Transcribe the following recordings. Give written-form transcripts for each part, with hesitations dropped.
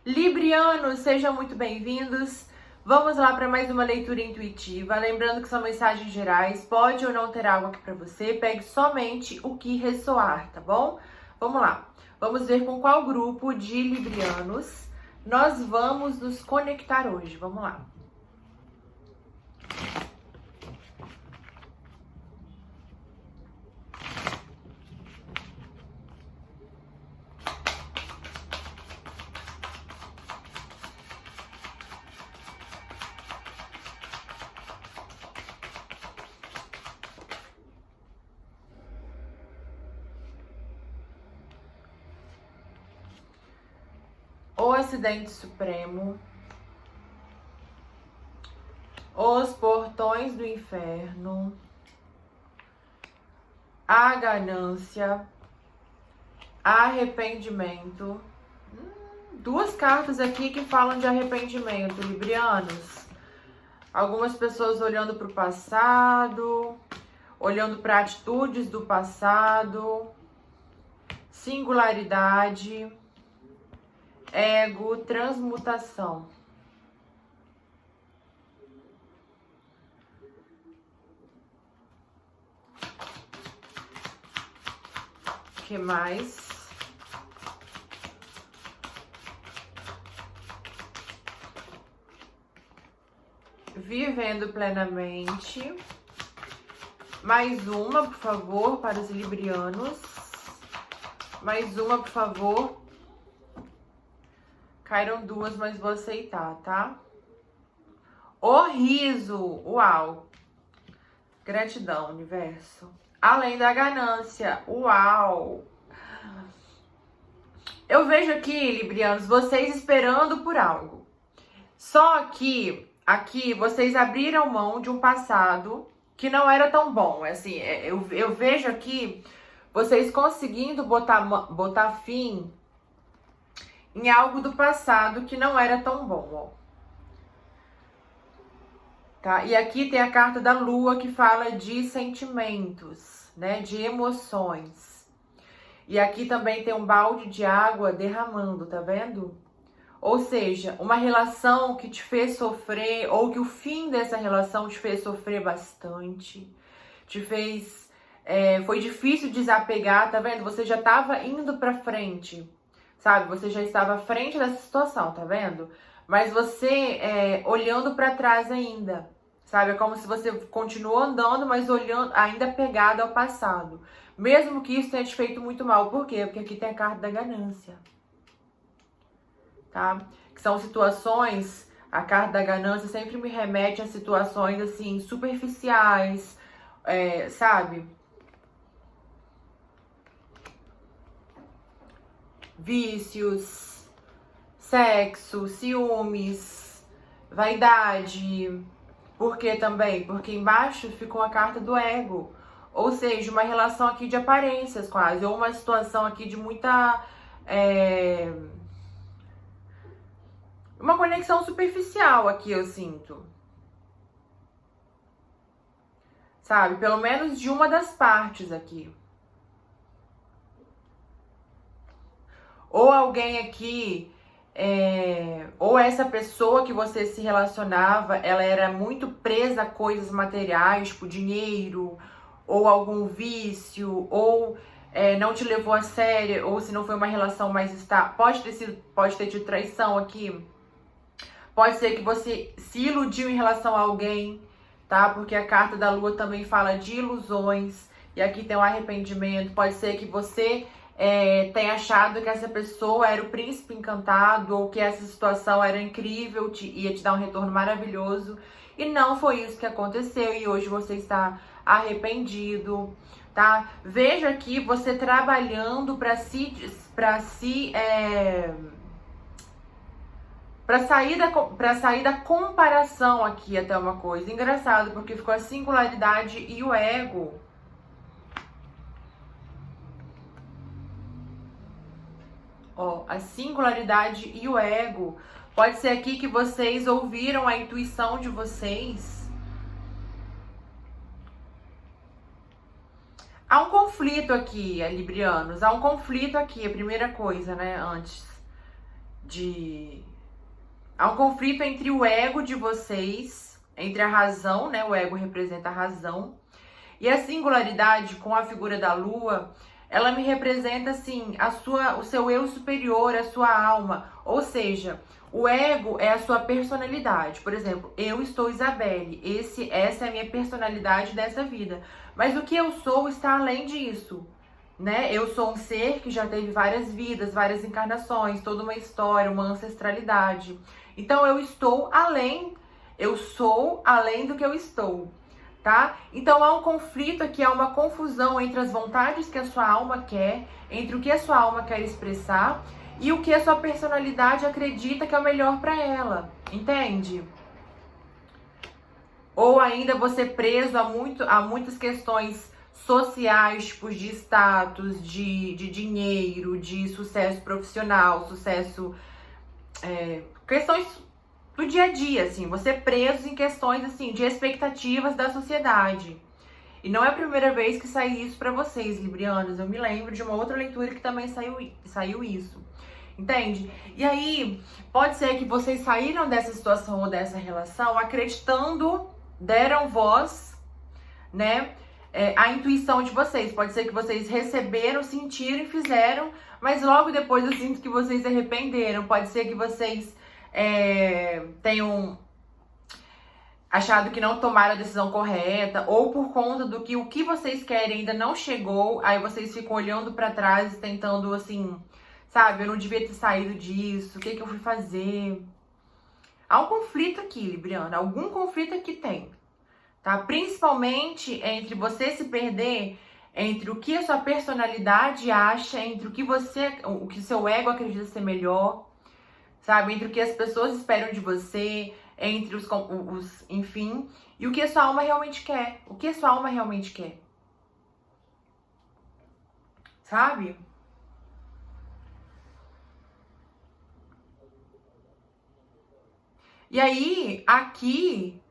Librianos, sejam muito bem-vindos. Vamos lá para mais uma leitura intuitiva. Lembrando que são mensagens gerais, pode ou não ter algo aqui para você. Pegue somente o que ressoar, tá bom? Vamos lá. Vamos ver com qual grupo de librianos nós vamos nos conectar hoje. Vamos lá. O Acidente Supremo, os Portões do Inferno, a Ganância, Arrependimento. Duas cartas aqui que falam de arrependimento, librianos. Algumas pessoas olhando para o passado, olhando para atitudes do passado, singularidade, ego, transmutação. O que mais? Vivendo plenamente. Mais uma, por favor, para os librianos. Mais uma, por favor. Caíram duas, mas vou aceitar, tá? O riso. Uau. Gratidão, universo. Além da ganância. Uau. Eu vejo aqui, librianos, vocês esperando por algo. Só que aqui vocês abriram mão de um passado que não era tão bom. Assim, eu vejo aqui vocês conseguindo botar fim em algo do passado que não era tão bom, ó. Tá? E aqui tem a carta da Lua que fala de sentimentos, né? De emoções. E aqui também tem um balde de água derramando, tá vendo? Ou seja, uma relação que te fez sofrer, ou que o fim dessa relação te fez sofrer bastante, te fez... foi difícil desapegar, tá vendo? Você já tava indo pra frente, sabe? Você já estava à frente dessa situação, tá vendo? Mas você olhando pra trás ainda, sabe? É como se você continuou andando, mas olhando, ainda pegado ao passado. Mesmo que isso tenha te feito muito mal. Por quê? Porque aqui tem a carta da ganância. Tá? Que são situações, a carta da ganância sempre me remete a situações assim, superficiais, sabe? Vícios, sexo, ciúmes, vaidade. Por que também? Porque embaixo ficou a carta do ego. Ou seja, uma relação aqui de aparências quase, ou uma situação aqui de muita... uma conexão superficial aqui, eu sinto. Sabe? Pelo menos de uma das partes aqui. Ou alguém aqui, ou essa pessoa que você se relacionava, ela era muito presa a coisas materiais, tipo dinheiro, ou algum vício, ou não te levou a sério, ou se não foi uma relação mais estável. Pode ter tido traição aqui. Pode ser que você se iludiu em relação a alguém, tá? Porque a carta da Lua também fala de ilusões. E aqui tem um arrependimento. Pode ser que você tenha achado que essa pessoa era o príncipe encantado, ou que essa situação era incrível, ia te dar um retorno maravilhoso. E não foi isso que aconteceu. E hoje você está arrependido, tá? Veja aqui você trabalhando para sair da comparação aqui até uma coisa. Engraçado, porque ficou a singularidade e o ego. Ó, a singularidade e o ego. Pode ser aqui que vocês ouviram a intuição de vocês. Há um conflito aqui, librianos. Há um conflito aqui, a primeira coisa, né, antes. de... Há um conflito entre o ego de vocês, entre a razão, né? O ego representa a razão. E a singularidade com a figura da lua, ela me representa, assim, o seu eu superior, a sua alma. Ou seja, o ego é a sua personalidade. Por exemplo, eu estou Isabelle, essa é a minha personalidade dessa vida. Mas o que eu sou está além disso, né? Eu sou um ser que já teve várias vidas, várias encarnações, toda uma história, uma ancestralidade. Então eu sou além do que eu estou, tá? Então há um conflito aqui, há uma confusão entre as vontades que a sua alma quer, entre o que a sua alma quer expressar e o que a sua personalidade acredita que é o melhor para ela, entende? Ou ainda você preso a muitas questões sociais, tipo de status, de dinheiro, de sucesso profissional, sucesso... questões do dia a dia, assim, você preso em questões, assim, de expectativas da sociedade. E não é a primeira vez que sai isso pra vocês, librianos. Eu me lembro de uma outra leitura que também saiu isso. Entende? E aí, pode ser que vocês saíram dessa situação ou dessa relação acreditando, deram voz, né, a intuição de vocês. Pode ser que vocês receberam, sentiram e fizeram, mas logo depois eu sinto que vocês se arrependeram. Pode ser que vocês tenham achado que não tomaram a decisão correta, ou por conta do que o que vocês querem ainda não chegou, aí vocês ficam olhando pra trás e tentando, assim, sabe, eu não devia ter saído disso, o que eu fui fazer? Há um conflito aqui, Libriana, algum conflito aqui tem, tá? Principalmente entre você se perder entre o que a sua personalidade acha, entre o que seu ego acredita ser melhor, sabe? Entre o que as pessoas esperam de você, entre enfim, e o que a sua alma realmente quer. O que a sua alma realmente quer. Sabe? E aí, aqui,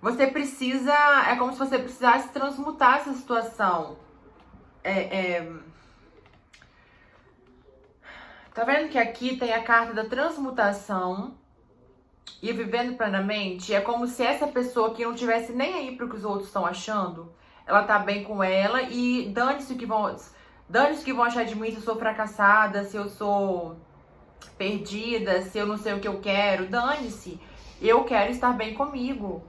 você precisa... É como se você precisasse transmutar essa situação. Tá vendo que aqui tem a carta da transmutação e vivendo plenamente? É como se essa pessoa que não tivesse nem aí pro que os outros estão achando, ela tá bem com ela e dane-se o que vão achar de mim, se eu sou fracassada, se eu sou perdida, se eu não sei o que eu quero, dane-se. Eu quero estar bem comigo.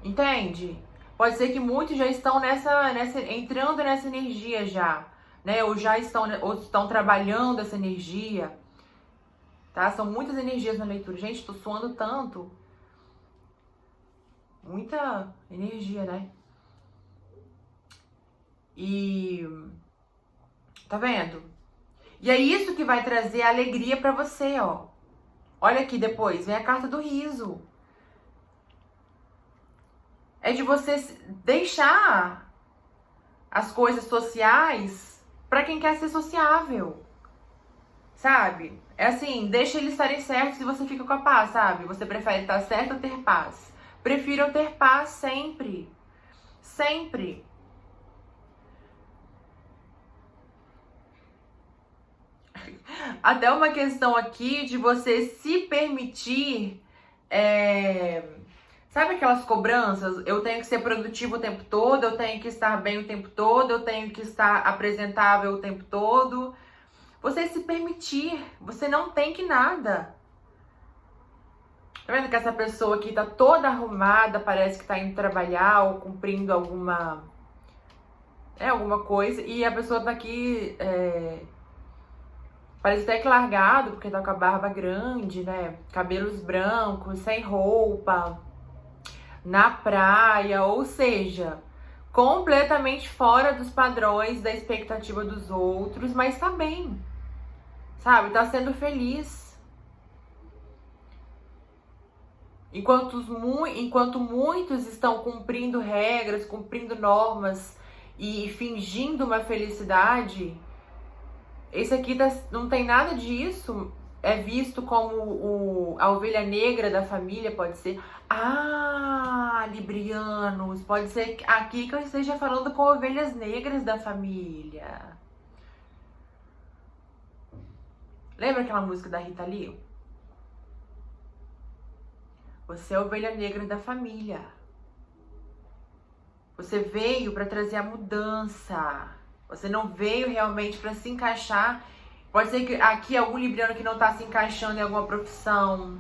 Entende? Pode ser que muitos já estão entrando nessa energia já, né? Ou estão trabalhando essa energia, tá? São muitas energias na leitura. Gente, tô suando tanto. Muita energia, né? E... Tá vendo? E é isso que vai trazer alegria pra você, ó. Olha aqui depois, vem a carta do riso. É de você deixar as coisas sociais pra quem quer ser sociável, sabe? É assim, deixa eles estarem certos e você fica com a paz, sabe? Você prefere estar certo ou ter paz? Prefiro eu ter paz sempre. Sempre. Até uma questão aqui de você se permitir... Sabe aquelas cobranças? Eu tenho que ser produtivo o tempo todo, eu tenho que estar bem o tempo todo, eu tenho que estar apresentável o tempo todo. Você se permitir, você não tem que nada. Tá vendo que essa pessoa aqui tá toda arrumada, parece que tá indo trabalhar ou cumprindo alguma coisa, e a pessoa tá aqui, parece até que largado, porque tá com a barba grande, né? Cabelos brancos, sem roupa, na praia, ou seja, completamente fora dos padrões da expectativa dos outros, mas tá bem, sabe? Tá sendo feliz. Enquanto muitos estão cumprindo regras, cumprindo normas e fingindo uma felicidade, esse aqui não tem nada disso. É visto como a ovelha negra da família, pode ser. Ah, librianos, pode ser aqui que eu esteja falando com ovelhas negras da família. Lembra aquela música da Rita Lee? Você é a ovelha negra da família. Você veio para trazer a mudança. Você não veio realmente para se encaixar. Pode ser que aqui algum libriano que não está se encaixando em alguma profissão.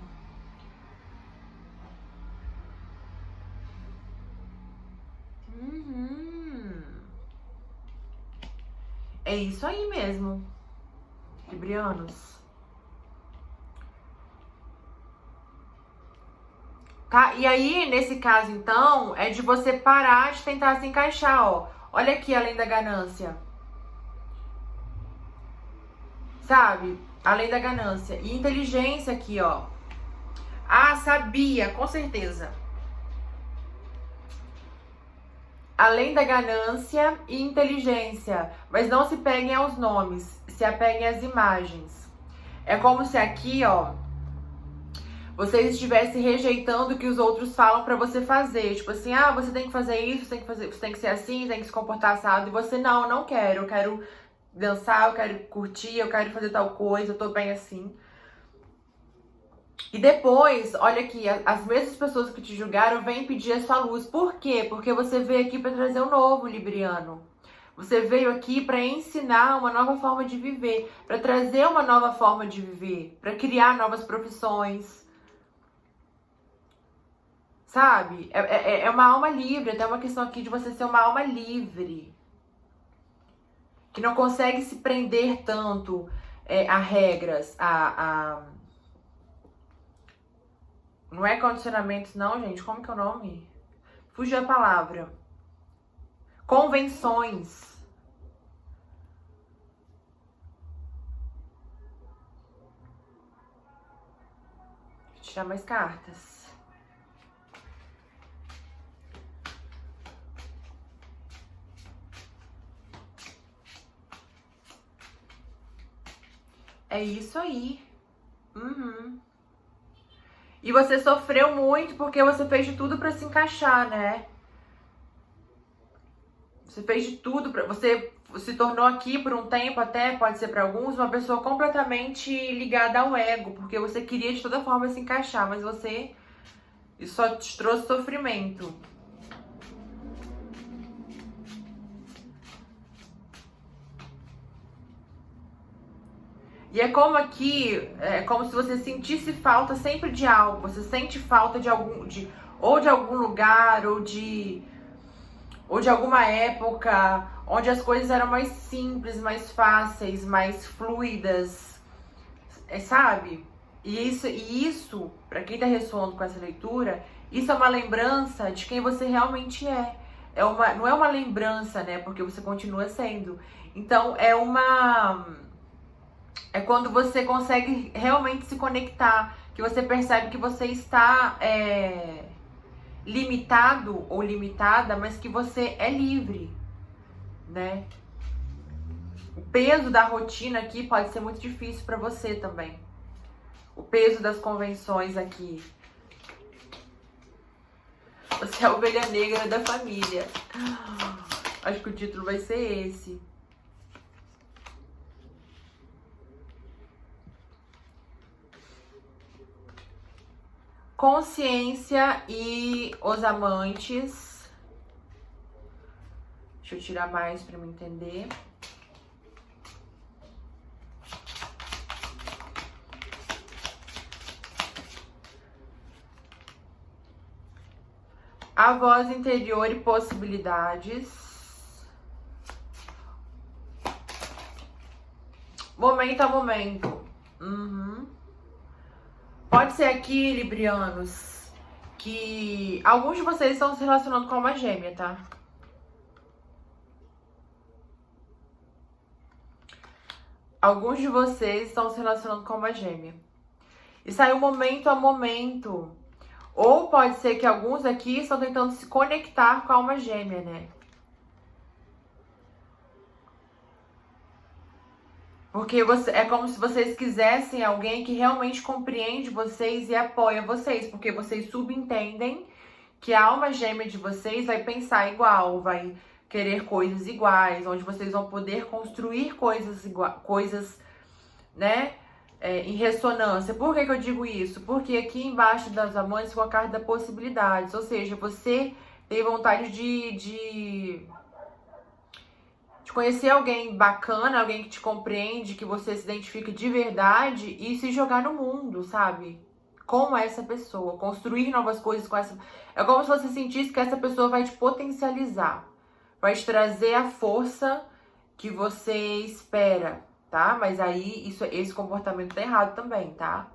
É isso aí mesmo, librianos. Tá? E aí, nesse caso, então, é de você parar de tentar se encaixar, ó. Olha aqui, além da ganância. Sabe? Além da ganância. E inteligência aqui, ó. Ah, sabia, com certeza. Além da ganância e inteligência. Mas não se peguem aos nomes, se apeguem às imagens. É como se aqui, ó, você estivesse rejeitando o que os outros falam pra você fazer. Tipo assim, ah, você tem que fazer isso, você tem que fazer, você tem que ser assim, tem que se comportar assado. E você, não, eu não quero. Eu quero dançar, eu quero curtir, eu quero fazer tal coisa, eu tô bem assim. E depois, olha aqui, as mesmas pessoas que te julgaram vêm pedir a sua luz. Por quê? Porque você veio aqui para trazer o novo, libriano. Você veio aqui para ensinar uma nova forma de viver, para trazer uma nova forma de viver, para criar novas profissões. Sabe? É uma alma livre, até uma questão aqui de você ser uma alma livre. Que não consegue se prender tanto a regras, Não é condicionamentos, não, gente. Como que é o nome? Fugiu a palavra. Convenções. Vou tirar mais cartas. É isso aí. E você sofreu muito porque você fez de tudo pra se encaixar, né? Você fez de tudo pra... Você se tornou aqui por um tempo até, pode ser pra alguns, uma pessoa completamente ligada ao ego. Porque você queria de toda forma se encaixar, mas você... Isso só te trouxe sofrimento. E é como aqui, é como se você sentisse falta sempre de algo. Você sente falta de algum, ou de algum lugar, ou de alguma época onde as coisas eram mais simples, mais fáceis, mais fluidas, sabe? E isso, para quem tá ressoando com essa leitura, isso é uma lembrança de quem você realmente é. Não é uma lembrança, né? Porque você continua sendo. Então, é quando você consegue realmente se conectar, que você percebe que você está limitado ou limitada, mas que você é livre, né? O peso da rotina aqui pode ser muito difícil para você também. O peso das convenções aqui. Você é a ovelha negra da família. Acho que o título vai ser esse. Consciência e os amantes. Deixa eu tirar mais para me entender. A voz interior e possibilidades. Momento a momento. Pode ser aqui, librianos, que alguns de vocês estão se relacionando com uma gêmea, tá? Alguns de vocês estão se relacionando com uma gêmea. E saiu momento a momento. Ou pode ser que alguns aqui estão tentando se conectar com a alma gêmea, né? Porque é como se vocês quisessem alguém que realmente compreende vocês e apoia vocês. Porque vocês subentendem que a alma gêmea de vocês vai pensar igual, vai querer coisas iguais, onde vocês vão poder construir coisas, né? em ressonância. Por que eu digo isso? Porque aqui embaixo das amantes ficou a carta da possibilidades. Ou seja, você tem vontade de conhecer alguém bacana, alguém que te compreende, que você se identifica de verdade e se jogar no mundo, sabe? Com essa pessoa, construir novas coisas com essa. É como se você sentisse que essa pessoa vai te potencializar, vai te trazer a força que você espera, tá? Mas aí esse comportamento tá errado também, tá?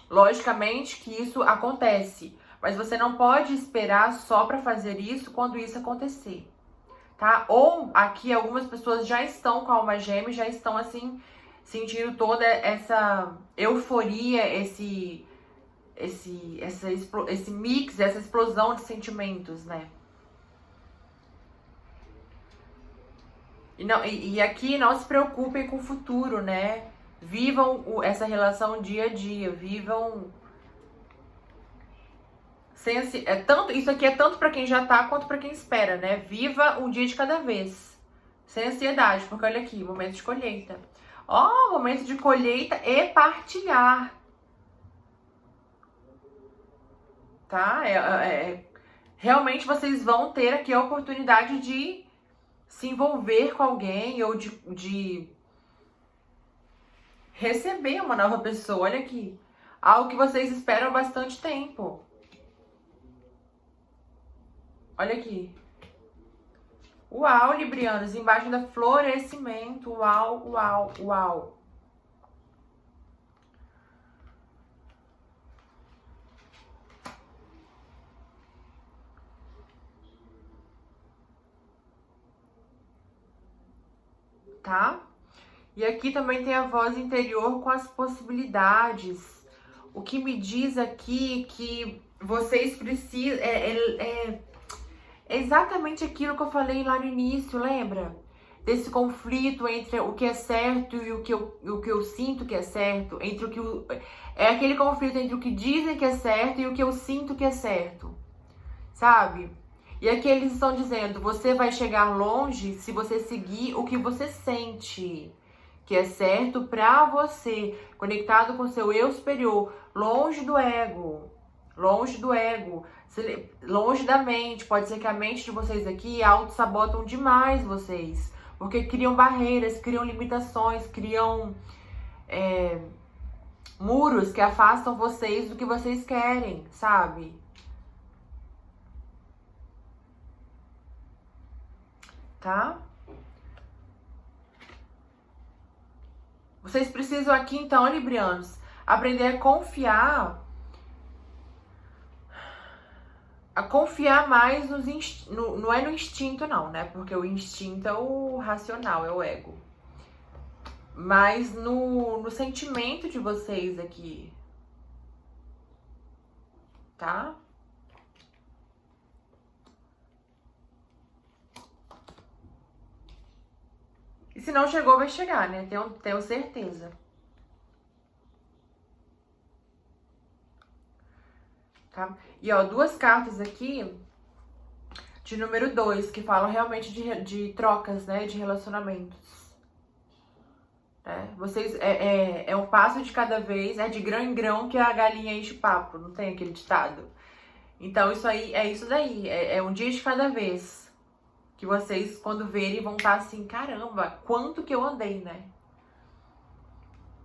Logicamente que isso acontece, mas você não pode esperar só pra fazer isso quando isso acontecer. Tá? Ou aqui algumas pessoas já estão com a alma gêmea, já estão assim, sentindo toda essa euforia, esse mix, essa explosão de sentimentos, né? E aqui não se preocupem com o futuro, né? Vivam essa relação dia a dia, vivam isso aqui é tanto para quem já tá quanto para quem espera, né? Viva um dia de cada vez. Sem ansiedade, porque olha aqui, momento de colheita. Ó, momento de colheita e partilhar. Tá? Realmente vocês vão ter aqui a oportunidade de se envolver com alguém ou de receber uma nova pessoa. Olha aqui. Algo que vocês esperam há bastante tempo. Olha aqui. Uau, librianos, embaixo da florescimento. Uau, uau, uau. Tá? E aqui também tem a voz interior com as possibilidades. O que me diz aqui que vocês precisam... É exatamente aquilo que eu falei lá no início, lembra? Desse conflito entre o que é certo e o que eu sinto que é certo. É aquele conflito entre o que dizem que é certo e o que eu sinto que é certo. Sabe? E aqui eles estão dizendo, você vai chegar longe se você seguir o que você sente que é certo pra você, conectado com seu eu superior, longe do ego, longe da mente. Pode ser que a mente de vocês aqui auto-sabotam demais vocês, porque criam barreiras, criam limitações, criam muros que afastam vocês do que vocês querem, sabe? Tá? Vocês precisam aqui, então, librianos, aprender a confiar mais não é no instinto, não, né? Porque o instinto é o racional, é o ego. Mas no sentimento de vocês aqui. Tá? E se não chegou, vai chegar, né? Tenho certeza. Tá? E ó, duas cartas aqui de número 2, que falam realmente de trocas, né? De relacionamentos. Vocês, é um passo de cada vez, é de grão em grão que a galinha enche o papo, não tem aquele ditado? Então isso aí, é isso daí, é um dia de cada vez. Que vocês, quando verem, vão estar assim, caramba, quanto que eu andei, né?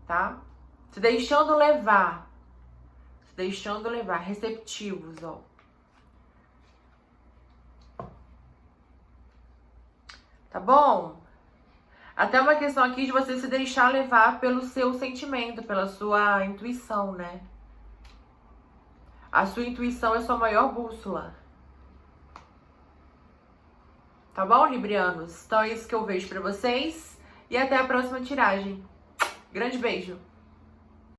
Tá? Se deixando levar. Se deixando levar. Receptivos, ó. Tá bom? Até uma questão aqui de você se deixar levar pelo seu sentimento, pela sua intuição, né? A sua intuição é a sua maior bússola. Tá bom, librianos? Então é isso que eu vejo pra vocês. E até a próxima tiragem. Grande beijo!